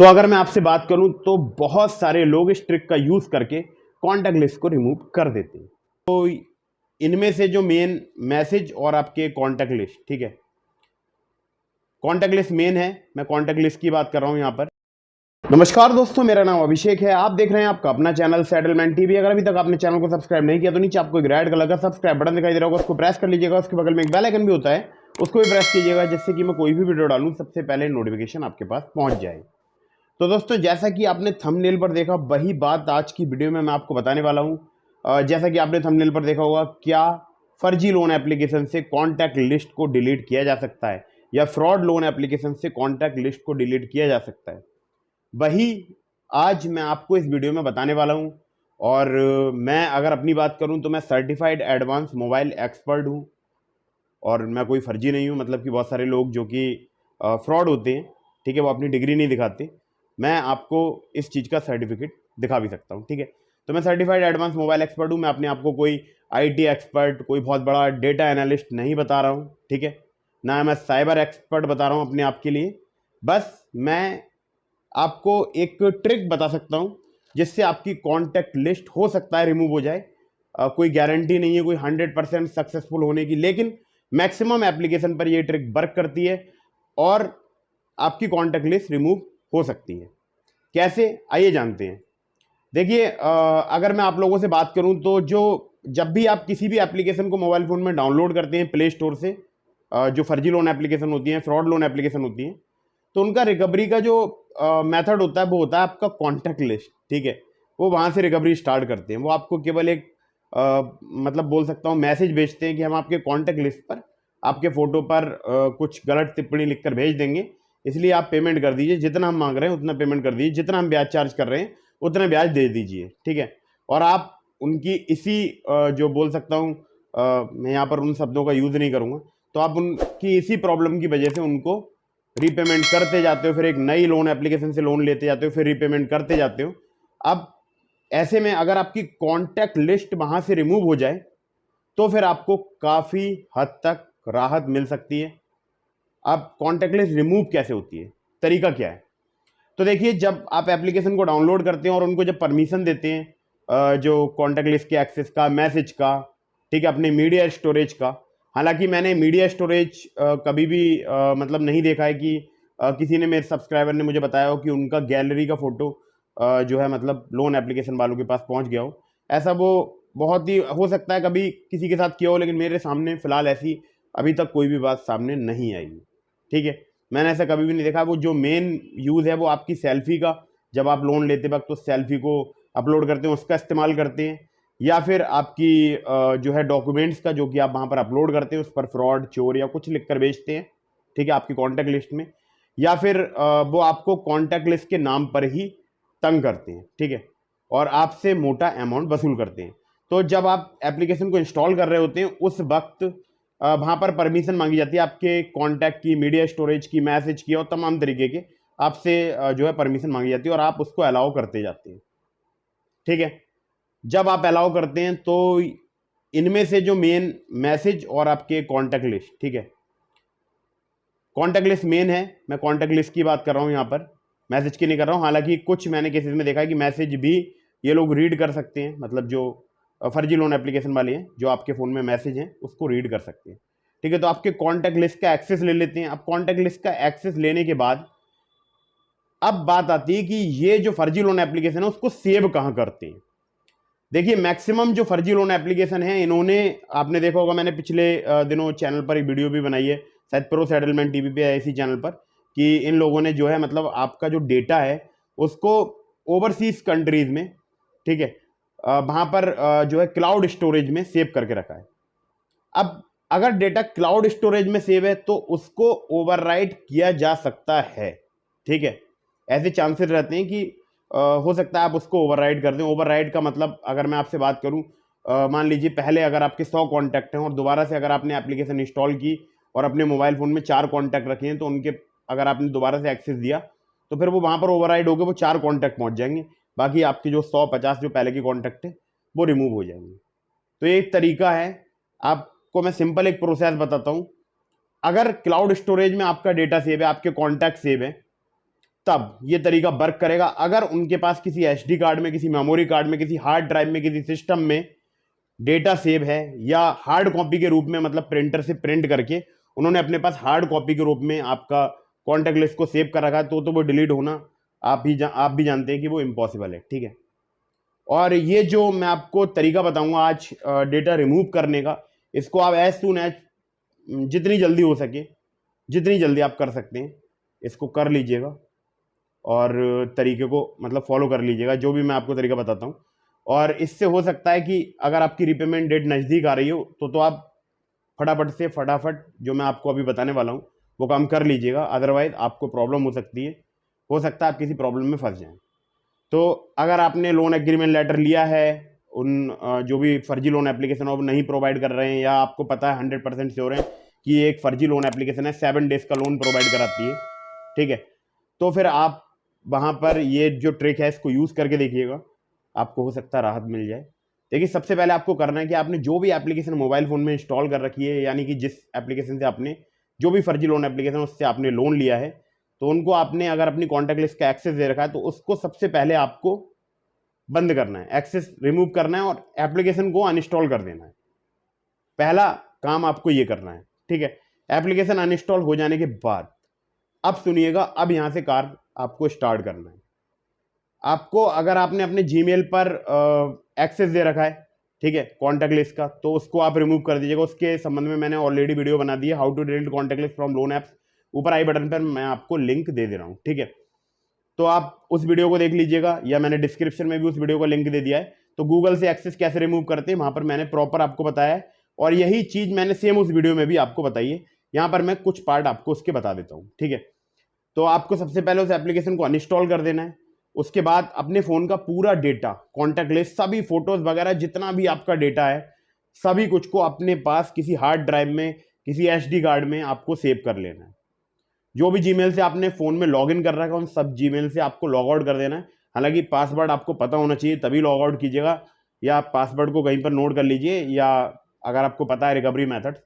तो अगर मैं आपसे बात करूं तो बहुत सारे लोग इस ट्रिक का यूज करके कॉन्टैक्ट लिस्ट को रिमूव कर देते हैं। तो इनमें से जो मेन मैसेज और आपके कॉन्टैक्ट लिस्ट, ठीक है, कॉन्टैक्ट लिस्ट मेन है। मैं कॉन्टैक्ट लिस्ट की बात कर रहा हूं यहां पर। नमस्कार दोस्तों, मेरा नाम अभिषेक है। आप देख रहे हैं आपका अपना चैनल सेटलमेंट टीवी। अगर अभी तक आपने चैनल को सब्सक्राइब नहीं किया तो नीचे आपको एक रेड कलर का सब्सक्राइब बटन दिखाई दे रहा होगा, उसको प्रेस कर लीजिएगा। उसके बगल में एक बेल आइकन भी होता है, उसको भी प्रेस कीजिएगा, जिससे कि मैं कोई भी वीडियो डालूं सबसे पहले नोटिफिकेशन आपके पास पहुंच जाए। तो दोस्तों, जैसा कि आपने थंबनेल पर देखा, वही बात आज की वीडियो में मैं आपको बताने वाला हूं। जैसा कि आपने थंबनेल पर देखा होगा, क्या फर्जी लोन एप्लीकेशन से कॉन्टैक्ट लिस्ट को डिलीट किया जा सकता है या फ्रॉड लोन एप्लीकेशन से कॉन्टैक्ट लिस्ट को डिलीट किया जा सकता है, वही आज मैं आपको इस वीडियो में बताने वाला हूं। और मैं अगर अपनी बात करूं तो मैं सर्टिफाइड एडवांस मोबाइल एक्सपर्ट हूं और मैं कोई फर्जी नहीं हूं। मतलब कि बहुत सारे लोग जो कि फ्रॉड होते हैं, ठीक है, वो अपनी डिग्री नहीं दिखाते। मैं आपको इस चीज़ का सर्टिफिकेट दिखा भी सकता हूँ, ठीक है। तो मैं सर्टिफाइड एडवांस मोबाइल एक्सपर्ट हूँ। मैं अपने आप को कोई आईटी एक्सपर्ट, कोई बहुत बड़ा डेटा एनालिस्ट नहीं बता रहा हूँ, ठीक है, ना मैं साइबर एक्सपर्ट बता रहा हूँ अपने आप के लिए। बस मैं आपको एक ट्रिक बता सकता हूँ जिससे आपकी कॉन्टैक्ट लिस्ट हो सकता है रिमूव हो जाए। कोई गारंटी नहीं है कोई 100% सक्सेसफुल होने की, लेकिन मैक्सिमम एप्लीकेशन पर ये ट्रिक वर्क करती है और आपकी कॉन्टैक्ट लिस्ट रिमूव हो सकती है। कैसे, आइए जानते हैं। देखिए, अगर मैं आप लोगों से बात करूं तो जब भी आप किसी भी एप्लीकेशन को मोबाइल फ़ोन में डाउनलोड करते हैं प्ले स्टोर से, जो फर्जी लोन एप्लीकेशन होती हैं, फ्रॉड लोन एप्लीकेशन होती हैं, तो उनका रिकवरी का जो मेथड होता है वो होता है आपका कॉन्टैक्ट लिस्ट, ठीक है। वो वहाँ से रिकवरी स्टार्ट करते हैं। वो आपको केवल एक मतलब बोल सकता हूँ मैसेज भेजते हैं कि हम आपके कॉन्टैक्ट लिस्ट पर आपके फ़ोटो पर कुछ गलत टिप्पणी लिखकर भेज देंगे, इसलिए आप पेमेंट कर दीजिए। जितना हम मांग रहे हैं उतना पेमेंट कर दीजिए, जितना हम ब्याज चार्ज कर रहे हैं उतना ब्याज दे दीजिए, ठीक है। और आप उनकी इसी जो बोल सकता हूँ, मैं यहाँ पर उन शब्दों का यूज़ नहीं करूँगा, तो आप उनकी इसी प्रॉब्लम की वजह से उनको रीपेमेंट करते जाते हो, फिर एक नई लोन एप्लीकेशन से लोन लेते जाते हो, फिर रीपेमेंट करते जाते हो। अब ऐसे में अगर आपकी कॉन्टैक्ट लिस्ट वहाँ से रिमूव हो जाए तो फिर आपको काफ़ी हद तक राहत मिल सकती है। अब कॉन्टैक्ट लिस्ट रिमूव कैसे होती है, तरीका क्या है? तो देखिए, जब आप एप्लीकेशन को डाउनलोड करते हैं और उनको जब परमिशन देते हैं, जो कॉन्टैक्ट लिस्ट के एक्सेस का, मैसेज का, ठीक है, अपने मीडिया स्टोरेज का। हालांकि मैंने मीडिया स्टोरेज कभी भी मतलब नहीं देखा है कि किसी ने, मेरे सब्सक्राइबर ने मुझे बताया हो कि उनका गैलरी का फोटो जो है मतलब लोन एप्लीकेशन वालों के पास पहुंच गया हो। ऐसा वो बहुत ही हो सकता है कभी किसी के साथ किया हो, लेकिन मेरे सामने फिलहाल ऐसी अभी तक कोई भी बात सामने नहीं आई, ठीक है। मैंने ऐसा कभी भी नहीं देखा। वो जो मेन यूज़ है वो आपकी सेल्फी का, जब आप लोन लेते वक्त तो सेल्फी को अपलोड करते हैं, उसका इस्तेमाल करते हैं, या फिर आपकी जो है डॉक्यूमेंट्स का, जो कि आप वहाँ पर अपलोड करते हैं, उस पर फ्रॉड, चोर या कुछ लिख कर भेजते हैं, ठीक है, आपकी कॉन्टैक्ट लिस्ट में। या फिर वो आपको कॉन्टैक्ट लिस्ट के नाम पर ही तंग करते हैं, ठीक है, और आपसे मोटा अमाउंट वसूल करते हैं। तो जब आप एप्लीकेशन को इंस्टॉल कर रहे होते हैं उस वक्त वहाँ पर परमिशन मांगी जाती है आपके कॉन्टैक्ट की, मीडिया स्टोरेज की, मैसेज की और तमाम तरीके के आपसे जो है परमिशन मांगी जाती है और आप उसको अलाउ करते जाते हैं, ठीक है। जब आप अलाउ करते हैं तो इनमें से जो मेन मैसेज और आपके कॉन्टैक्ट लिस्ट, ठीक है, कॉन्टैक्ट लिस्ट मेन है। मैं कॉन्टैक्ट लिस्ट की बात कर रहा हूँ यहाँ पर, मैसेज की नहीं कर रहा हूँ। हालांकि कुछ मैंने केसेस में देखा है कि मैसेज भी ये लोग रीड कर सकते हैं, मतलब जो फर्जी लोन एप्लीकेशन वाले हैं, जो आपके फ़ोन में मैसेज हैं उसको रीड कर सकते हैं, ठीक है। तो आपके कॉन्टैक्ट लिस्ट का एक्सेस ले लेते हैं। अब कॉन्टैक्ट लिस्ट का एक्सेस लेने के बाद अब बात आती है कि ये जो फर्जी लोन एप्लीकेशन है उसको सेव कहाँ करते हैं। देखिए, मैक्सिमम जो फर्जी लोन एप्लीकेशन है, इन्होंने, आपने देखा होगा, मैंने पिछले दिनों चैनल पर एक वीडियो भी बनाई है, शायद प्रो सेटलमेंट टीवी पे है, इसी चैनल पर, कि इन लोगों ने जो है मतलब आपका जो डेटा है उसको ओवरसीज कंट्रीज में, ठीक है, वहाँ पर जो है क्लाउड स्टोरेज में सेव करके रखा है। अब अगर डेटा क्लाउड स्टोरेज में सेव है तो उसको ओवरराइट किया जा सकता है, ठीक है। ऐसे चांसेस रहते हैं कि हो सकता है आप उसको ओवरराइड कर दें। ओवरराइड का मतलब, अगर मैं आपसे बात करूं, मान लीजिए पहले अगर आपके 100 कॉन्टैक्ट हैं और दोबारा से अगर आपने एप्लीकेशन इंस्टॉल की और अपने मोबाइल फ़ोन में 4 कॉन्टैक्ट रखे हैं, तो उनके अगर आपने दोबारा से एक्सेस दिया तो फिर वो वहाँ पर ओवरराइड होकर वो 4 कॉन्टैक्ट पहुँच जाएंगे। बाकी आपके जो 100-50 जो पहले के कॉन्टैक्ट हैं वो रिमूव हो जाएंगे। तो ये एक तरीका है। आपको मैं सिंपल एक प्रोसेस बताता हूँ। अगर क्लाउड स्टोरेज में आपका डेटा सेव है, आपके कॉन्टैक्ट सेव है, तब ये तरीका वर्क करेगा। अगर उनके पास किसी एसडी कार्ड में, किसी मेमोरी कार्ड में, किसी हार्ड ड्राइव में, किसी सिस्टम में डेटा सेव है, या हार्ड कॉपी के रूप में, मतलब प्रिंटर से प्रिंट करके उन्होंने अपने पास हार्ड कॉपी के रूप में आपका कॉन्टैक्ट लिस्ट को सेव कर रखा है, तो वो डिलीट होना आप भी जानते हैं कि वो इम्पॉसिबल है, ठीक है। और ये जो मैं आपको तरीका बताऊंगा आज डेटा रिमूव करने का, इसको आप एज सून एज जितनी जल्दी हो सके, जितनी जल्दी आप कर सकते हैं इसको कर लीजिएगा, और तरीके को मतलब फॉलो कर लीजिएगा जो भी मैं आपको तरीका बताता हूँ। और इससे हो सकता है कि अगर आपकी रिपेमेंट डेट नज़दीक आ रही हो तो आप फटाफट जो मैं आपको अभी बताने वाला हूँ वो काम कर लीजिएगा, अदरवाइज आपको प्रॉब्लम हो सकती है, हो सकता है आप किसी प्रॉब्लम में फंस जाएं। तो अगर आपने लोन एग्रीमेंट लेटर लिया है, उन जो भी फर्जी लोन एप्लीकेशन वो नहीं प्रोवाइड कर रहे हैं, या आपको पता है 100% श्योर है कि ये एक फर्जी लोन एप्लीकेशन है, 7 डेज का लोन प्रोवाइड कराती है, ठीक है, तो फिर आप वहाँ पर ये जो ट्रिक है इसको यूज़ करके देखिएगा, आपको हो सकता है राहत मिल जाए। देखिए, सबसे पहले आपको करना है कि आपने जो भी एप्लीकेशन मोबाइल फ़ोन में इंस्टॉल कर रखी है, यानी कि जिस एप्लीकेशन से आपने जो भी फर्जी लोन एप्लीकेशन उससे आपने लोन लिया है, तो उनको आपने अगर अपनी कॉन्टैक्ट लिस्ट का एक्सेस दे रखा है तो उसको सबसे पहले आपको बंद करना है, एक्सेस रिमूव करना है और एप्लीकेशन को अनइंस्टॉल कर देना है। पहला काम आपको ये करना है, ठीक है। एप्लीकेशन अनइंस्टॉल हो जाने के बाद अब सुनिएगा, अब यहां से कार्य आपको स्टार्ट करना है। आपको अगर आपने अपने जीमेल पर एक्सेस दे रखा है, ठीक है, कॉन्टैक्ट लिस्ट का, तो उसको आप रिमूव कर दीजिएगा। उसके संबंध में मैंने ऑलरेडी वीडियो बना दी है, how to delete contact list from loan apps, ऊपर आई बटन पर मैं आपको लिंक दे रहा हूं, ठीक है। तो आप उस वीडियो को देख लीजिएगा, या मैंने डिस्क्रिप्शन में भी उस वीडियो का लिंक दे दिया है। तो गूगल से एक्सेस कैसे रिमूव करते हैं वहां पर मैंने प्रॉपर आपको बताया है, और यही चीज मैंने सेम उस वीडियो में भी आपको बताई है। यहां पर मैं कुछ पार्ट आपको उसके बता देता हूं, ठीक है। तो आपको सबसे पहले उस एप्लीकेशन को अनइंस्टॉल कर देना है। उसके बाद अपने फोन का पूरा डेटा, कॉन्टैक्ट लिस्ट, सभी फोटोज वगैरह जितना भी आपका डेटा है, सभी कुछ को अपने पास किसी हार्ड ड्राइव में, किसी एसडी कार्ड में आपको सेव कर लेना है। जो भी जीमेल से आपने फोन में लॉगिन कर रखा है उन सब जीमेल से आपको लॉग आउट कर देना है। हालांकि पासवर्ड आपको पता होना चाहिए तभी लॉग आउट कीजिएगा, या पासवर्ड को कहीं पर नोट कर लीजिए, या अगर आपको पता है रिकवरी मेथड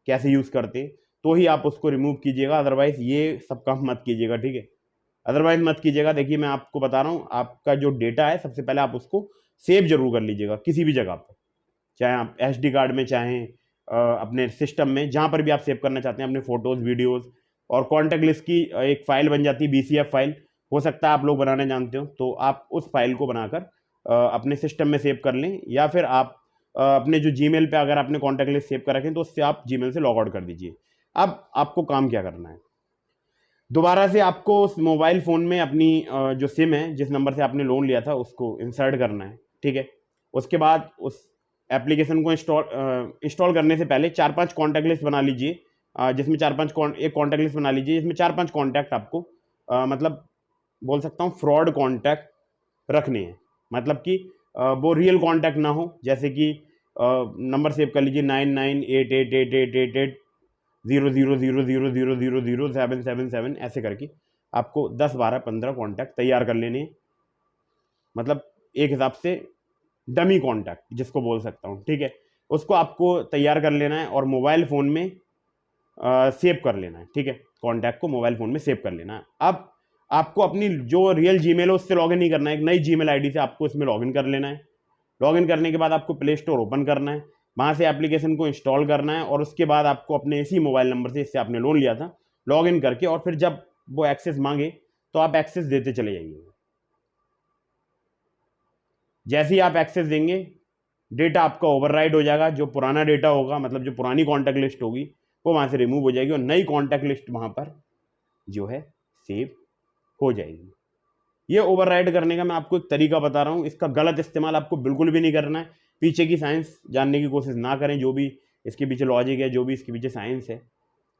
कैसे यूज करते तो ही आप उसको रिमूव कीजिएगा, अदरवाइज ये सब काम मत कीजिएगा, ठीक है। अदरवाइज मत कीजिएगा। देखिए, मैं आपको बता रहा हूँ, आपका जो डेटा है सबसे पहले आप उसको सेव जरूर कर लीजिएगा किसी भी जगह पर, चाहे आप एसडी कार्ड में, चाहे अपने सिस्टम में, जहाँ पर भी आप सेव करना चाहते हैं अपने फोटोज, वीडियोज। और कॉन्टैक्ट लिस्ट की एक फाइल बन जाती है, बीसीएफ फाइल, हो सकता है आप लोग बनाने जानते हो, तो आप उस फाइल को बनाकर अपने सिस्टम में सेव कर लें, या फिर आप अपने जो जीमेल पे अगर आपने कॉन्टैक्ट लिस्ट सेव कर रखें तो उससे आप जीमेल से लॉग आउट कर दीजिए। अब आपको काम क्या करना है, दोबारा से आपको उस मोबाइल फ़ोन में अपनी जो सिम है, जिस नंबर से आपने लोन लिया था, उसको इंसर्ट करना है, ठीक है। उसके बाद उस एप्लीकेशन को इंस्टॉल करने से पहले 4-5 कॉन्टैक्ट लिस्ट बना लीजिए, जिसमें एक कॉन्टैक्ट लिस्ट बना लीजिए जिसमें 4-5 कॉन्टैक्ट आपको मतलब बोल सकता हूँ फ्रॉड कॉन्टैक्ट रखने हैं, मतलब कि वो रियल कॉन्टैक्ट ना हो। जैसे कि नंबर सेव कर लीजिए 9988880000000777, ऐसे करके आपको 10, 12, 15 कॉन्टैक्ट तैयार कर लेने हैं, मतलब एक हिसाब से डमी कॉन्टैक्ट जिसको बोल सकता हूँ, ठीक है। उसको आपको तैयार कर लेना है और मोबाइल फ़ोन में सेव कर लेना है, ठीक है। कॉन्टैक्ट को मोबाइल फ़ोन में सेव कर लेना है। अब आपको अपनी जो रियल जीमेल है उससे लॉगिन नहीं करना है, एक नई जीमेल आईडी से आपको इसमें लॉगिन कर लेना है। लॉगिन करने के बाद आपको प्ले स्टोर ओपन करना है, वहाँ से एप्लीकेशन को इंस्टॉल करना है, और उसके बाद आपको अपने इसी मोबाइल नंबर से, इससे आपने लोन लिया था, लॉगिन करके, और फिर जब वो एक्सेस मांगे तो आप एक्सेस देते चले जाइए। जैसे ही आप एक्सेस देंगे डेटा आपका ओवरराइड हो जाएगा, जो पुराना डेटा होगा, मतलब जो पुरानी कॉन्टैक्ट लिस्ट होगी वो वहाँ से रिमूव हो जाएगी, और नई कॉन्टैक्ट लिस्ट वहाँ पर जो है सेव हो जाएगी। ये ओवरराइड करने का मैं आपको एक तरीका बता रहा हूँ, इसका गलत इस्तेमाल आपको बिल्कुल भी नहीं करना है। पीछे की साइंस जानने की कोशिश ना करें, जो भी इसके पीछे लॉजिक है, जो भी इसके पीछे साइंस है,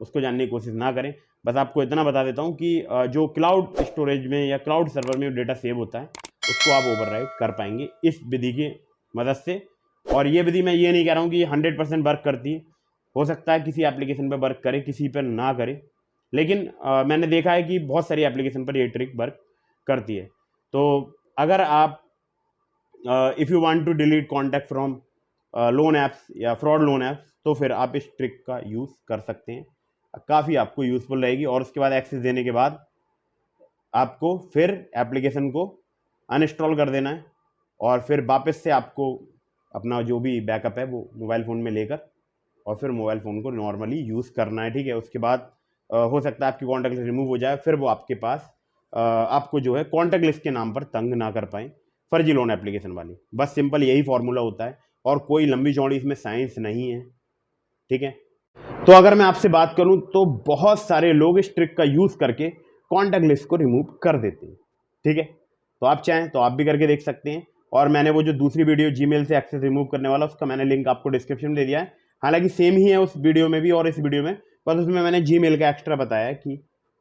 उसको जानने की कोशिश ना करें। बस आपको इतना बता देता हूँ कि जो क्लाउड स्टोरेज में या क्लाउड सर्वर में डेटा सेव होता है उसको आप ओवरराइड कर पाएंगे इस विधि की मदद से। और ये विधि मैं ये नहीं कह रहा हूँ कि 100% वर्क करती है, हो सकता है किसी एप्लीकेशन पर वर्क करे, किसी पर ना करे, लेकिन मैंने देखा है कि बहुत सारी एप्लीकेशन पर ये ट्रिक वर्क करती है। तो अगर आप if you want to delete contact from loan apps या फ्रॉड लोन ऐप्स, तो फिर आप इस ट्रिक का यूज़ कर सकते हैं, काफ़ी आपको यूज़फुल रहेगी। और उसके बाद एक्सेस देने के बाद आपको फिर एप्लीकेशन को अनइंस्टॉल कर देना है और फिर वापस से आपको अपना जो भी बैकअप है वो मोबाइल फ़ोन में लेकर और फिर मोबाइल फ़ोन को नॉर्मली यूज़ करना है, ठीक है। उसके बाद हो सकता है आपकी कॉन्टैक्ट लिस्ट रिमूव हो जाए, फिर वो आपके पास आपको जो है कॉन्टैक्ट लिस्ट के नाम पर तंग ना कर पाएँ फर्जी लोन एप्लीकेशन वाली। बस सिंपल यही फार्मूला होता है और कोई लंबी चौड़ी इसमें साइंस नहीं है, ठीक है। तो अगर मैं आपसे बात करूं तो बहुत सारे लोग इस ट्रिक का यूज़ करके कॉन्टैक्ट लिस्ट को रिमूव कर देते हैं, ठीक है। तो आप चाहें तो आप भी करके देख सकते हैं और मैंने वो जो दूसरी वीडियो जीमेल से एक्सेस रिमूव करने वाला उसका मैंने लिंक आपको डिस्क्रिप्शन में दे दिया है। हालांकि सेम ही है उस वीडियो में भी और इस वीडियो में, बस उसमें मैंने जीमेल का एक्स्ट्रा बताया कि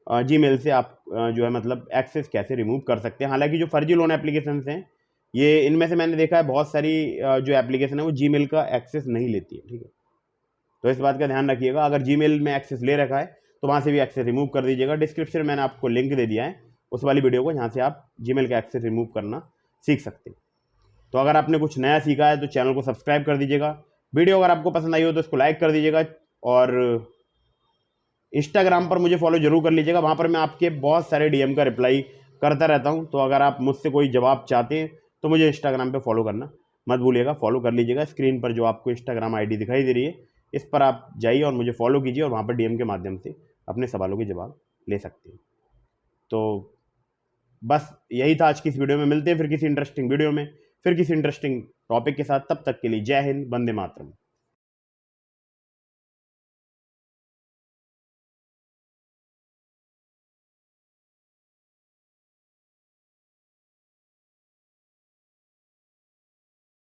जीमेल से आप जो है मतलब एक्सेस कैसे रिमूव कर सकते हैं। हालांकि जो फर्जी लोन एप्लीकेशन हैं ये इनमें से मैंने देखा है बहुत सारी जो एप्लीकेशन है वो जीमेल का एक्सेस नहीं लेती है, ठीक है। तो इस बात का ध्यान रखिएगा, अगर जीमेल में एक्सेस ले रखा है तो वहाँ से भी एक्सेस रिमूव कर दीजिएगा। डिस्क्रिप्शन में मैंने आपको लिंक दे दिया है उस वाली वीडियो को, जहाँ से आप जीमेल का एक्सेस रिमूव करना सीख सकते हैं। तो अगर आपने कुछ नया सीखा है तो चैनल को सब्सक्राइब कर दीजिएगा। वीडियो अगर आपको पसंद आई हो तो इसको लाइक कर दीजिएगा और इंस्टाग्राम पर मुझे फॉलो जरूर कर लीजिएगा, वहाँ पर मैं आपके बहुत सारे डीएम का रिप्लाई करता रहता हूँ। तो अगर आप मुझसे कोई जवाब चाहते हैं तो मुझे इंस्टाग्राम पे फॉलो करना मत भूलिएगा, फॉलो कर लीजिएगा। स्क्रीन पर जो आपको इंस्टाग्राम आईडी दिखाई दे रही है इस पर आप जाइए और मुझे फॉलो कीजिए और वहाँ पर डीएम के माध्यम से अपने सवालों के जवाब ले सकते हैं। तो बस यही था आज की इस वीडियो में। मिलते हैं फिर किसी इंटरेस्टिंग वीडियो में, फिर किसी इंटरेस्टिंग टॉपिक के साथ। तब तक के लिए जय हिंद, वंदे मातरम।